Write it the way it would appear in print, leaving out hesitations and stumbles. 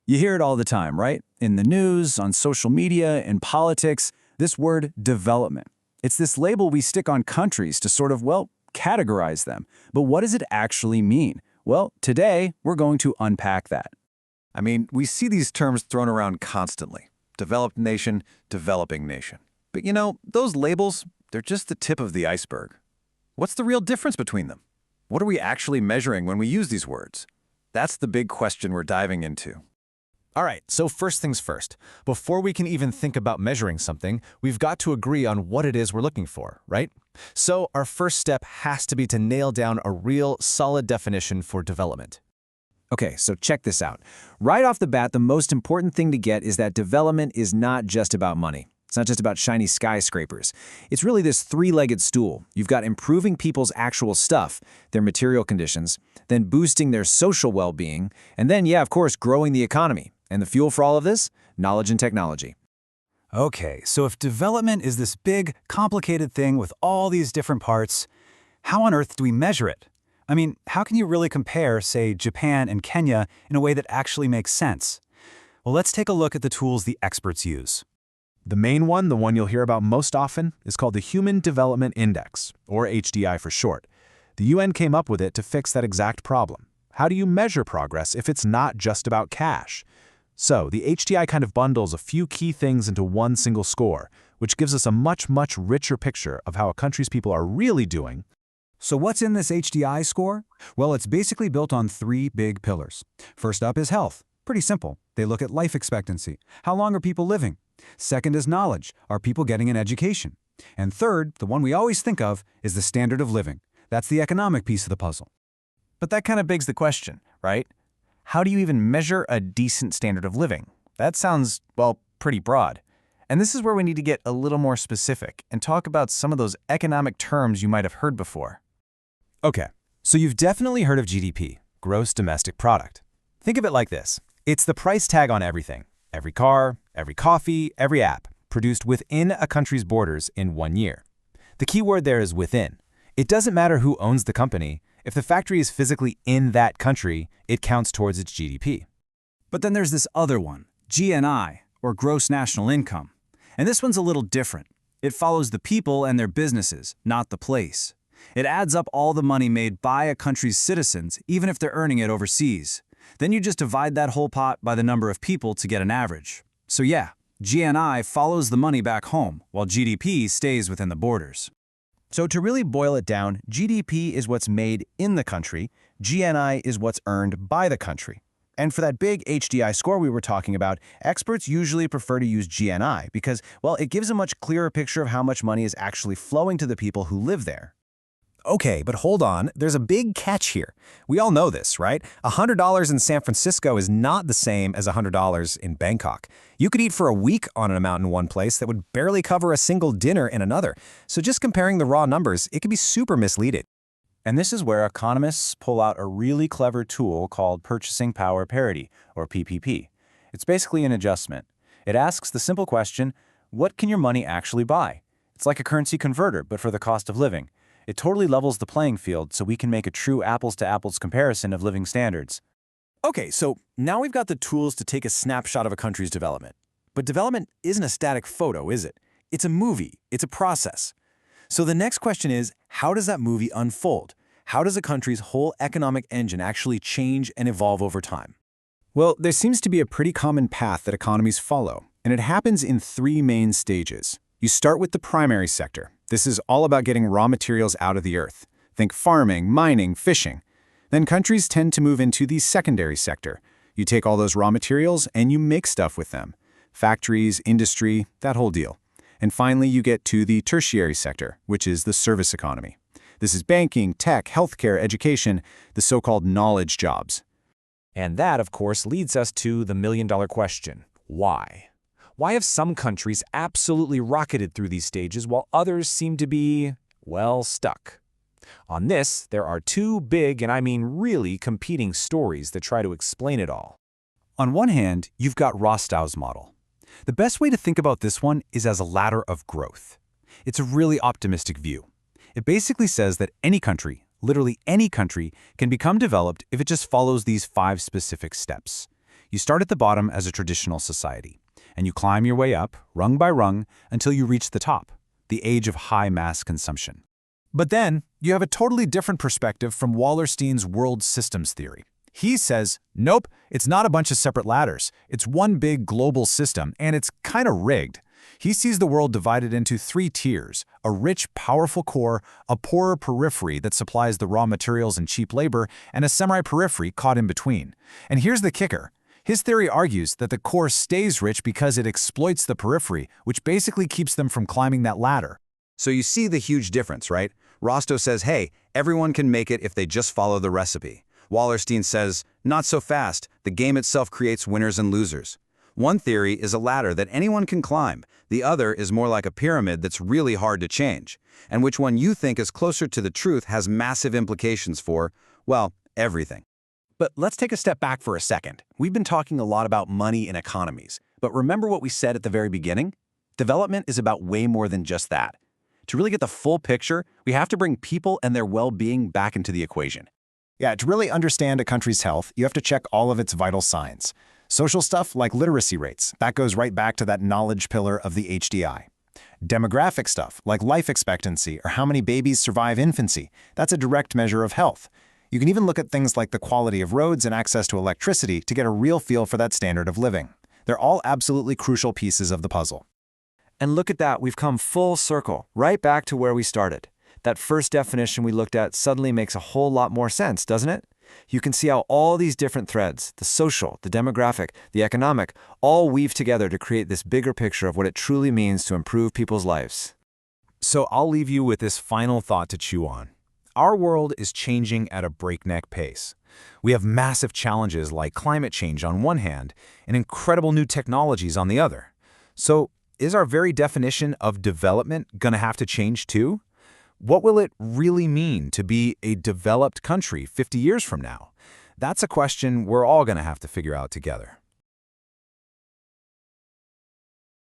You hear it all the time, right? In the news, on social media, in politics, this word development. It's this label we stick on countries to sort of, well, categorize them. But what does it actually mean? Well, today, we're going to unpack that. I mean, we see these terms thrown around constantly. Developed nation, developing nation. But you know, those labels, they're just the tip of the iceberg. What's the real difference between them? What are we actually measuring when we use these words? That's the big question we're diving into. All right, so first things first. Before we can even think about measuring something, we've got to agree on what it is we're looking for, right? So our first step has to be to nail down a real, solid definition for development. Okay, so check this out. Right off the bat, the most important thing to get is that development is not just about money. It's not just about shiny skyscrapers. It's really this three-legged stool. You've got improving people's actual stuff, their material conditions, then boosting their social well-being, and then, yeah, of course, growing the economy. And the fuel for all of this? Knowledge and technology. Okay, so if development is this big, complicated thing with all these different parts, how on earth do we measure it? I mean, how can you really compare, say, Japan and Kenya in a way that actually makes sense? Well, let's take a look at the tools the experts use. The main one, the one you'll hear about most often, is called the Human Development Index, or HDI for short. The UN came up with it to fix that exact problem. How do you measure progress if it's not just about cash? So, the HDI kind of bundles a few key things into one single score, which gives us a much, much richer picture of how a country's people are really doing. So what's in this HDI score? Well, it's basically built on three big pillars. First up is health. Pretty simple. They look at life expectancy. How long are people living? Second is knowledge. Are people getting an education? And third, the one we always think of, is the standard of living. That's the economic piece of the puzzle. But that kind of begs the question, right? How do you even measure a decent standard of living? That sounds, well, pretty broad. And this is where we need to get a little more specific and talk about some of those economic terms you might have heard before. Okay, so you've definitely heard of GDP, gross domestic product. Think of it like this. It's the price tag on everything. Every car, every coffee, every app, produced within a country's borders in 1 year. The key word there is within. It doesn't matter who owns the company. If the factory is physically in that country, it counts towards its GDP. But then there's this other one, GNI, or gross national income. And this one's a little different. It follows the people and their businesses, not the place. It adds up all the money made by a country's citizens, even if they're earning it overseas. Then you just divide that whole pot by the number of people to get an average. So yeah, GNI follows the money back home, while GDP stays within the borders. So to really boil it down, GDP is what's made in the country, GNI is what's earned by the country. And for that big HDI score we were talking about, experts usually prefer to use GNI because, well, it gives a much clearer picture of how much money is actually flowing to the people who live there. Okay, but hold on, there's a big catch here. We all know this, right? $100 in San Francisco is not the same as $100 in Bangkok. You could eat for a week on an amount in one place that would barely cover a single dinner in another. So just comparing the raw numbers, it can be super misleading. And this is where economists pull out a really clever tool called purchasing power parity, or PPP. It's basically an adjustment. It asks the simple question, what can your money actually buy? It's like a currency converter, but for the cost of living. It totally levels the playing field so we can make a true apples-to-apples comparison of living standards. Okay, so now we've got the tools to take a snapshot of a country's development. But development isn't a static photo, is it? It's a movie. It's a process. So the next question is, how does that movie unfold? How does a country's whole economic engine actually change and evolve over time? Well, there seems to be a pretty common path that economies follow, and it happens in three main stages. You start with the primary sector. This is all about getting raw materials out of the earth. Think farming, mining, fishing. Then countries tend to move into the secondary sector. You take all those raw materials and you make stuff with them. Factories, industry, that whole deal. And finally, you get to the tertiary sector, which is the service economy. This is banking, tech, healthcare, education, the so-called knowledge jobs. And that, of course, leads us to the million-dollar question. Why? Why have some countries absolutely rocketed through these stages while others seem to be, well, stuck? On this, there are two big, and I mean really, competing stories that try to explain it all. On one hand, you've got Rostow's model. The best way to think about this one is as a ladder of growth. It's a really optimistic view. It basically says that any country, literally any country, can become developed if it just follows these 5 specific steps. You start at the bottom as a traditional society, and you climb your way up, rung by rung, until you reach the top, the age of high mass consumption. But then, you have a totally different perspective from Wallerstein's world systems theory. He says, nope, it's not a bunch of separate ladders. It's one big global system, and it's kind of rigged. He sees the world divided into 3 tiers: a rich, powerful core, a poorer periphery that supplies the raw materials and cheap labor, and a semi-periphery caught in between. And here's the kicker. His theory argues that the core stays rich because it exploits the periphery, which basically keeps them from climbing that ladder. So you see the huge difference, right? Rostow says, hey, everyone can make it if they just follow the recipe. Wallerstein says, not so fast. The game itself creates winners and losers. One theory is a ladder that anyone can climb. The other is more like a pyramid that's really hard to change. And which one you think is closer to the truth has massive implications for, well, everything. But let's take a step back for a second. We've been talking a lot about money and economies. But remember what we said at the very beginning? Development is about way more than just that. To really get the full picture, we have to bring people and their well-being back into the equation. Yeah, to really understand a country's health, you have to check all of its vital signs. Social stuff like literacy rates, that goes right back to that knowledge pillar of the HDI. Demographic stuff like life expectancy or how many babies survive infancy, that's a direct measure of health. You can even look at things like the quality of roads and access to electricity to get a real feel for that standard of living. They're all absolutely crucial pieces of the puzzle. And look at that, we've come full circle, right back to where we started. That first definition we looked at suddenly makes a whole lot more sense, doesn't it? You can see how all these different threads, the social, the demographic, the economic, all weave together to create this bigger picture of what it truly means to improve people's lives. So I'll leave you with this final thought to chew on. Our world is changing at a breakneck pace. We have massive challenges like climate change on one hand and incredible new technologies on the other. So is our very definition of development going to have to change too? What will it really mean to be a developed country 50 years from now? That's a question we're all going to have to figure out together.